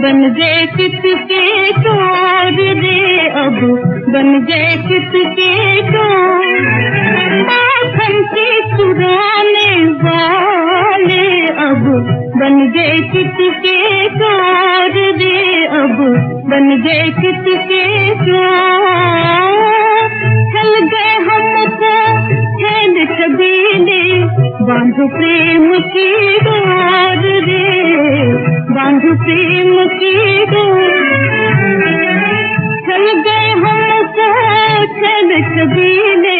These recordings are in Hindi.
बन गए किसके चोर रे, अब बन गए किसके चोर। माखन के चुराने वाले अब बन गए किसके चोर रे, अब बन गए किसके चोर। चल गए हमको छेद कबीले, बांधो प्रेम की डोर रे, बांधो प्रेम की डोर। चल गए हमको छेद कबीले,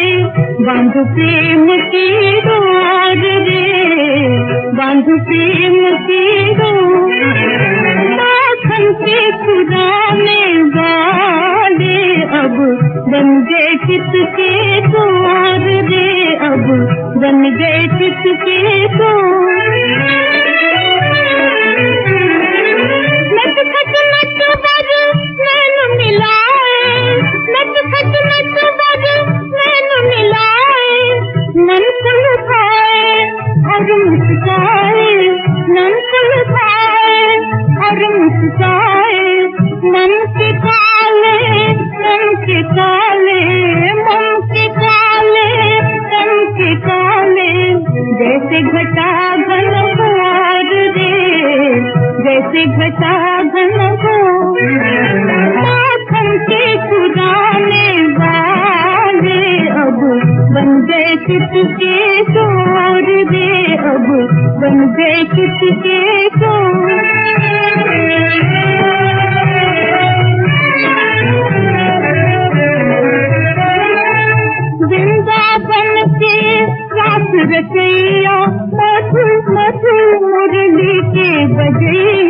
बांधो प्रेम की डोर रे, बांधो प्रेम की डोर। माखन के चुराने वाले अब बन गए किसके चोर रे, अब बन गए किसके चोर। नच खच नच बज नैन मिलाए, नच खच नच बज नैन मिलाए। मन को लुभाए और मुस्काए, मन को लुभाए और मुस्काए। मन के काले, मन के काले, मन के काले, मन के काले। जैसे घटा घन घोर रे, जैसे घटा घन घोर। माखन के चुराने वाले अब बन गए किसके चोर रे, अब बन गए किसके चोर। वृंदावन के रास रचैया, मधुर मधुर मुरली के बजैया।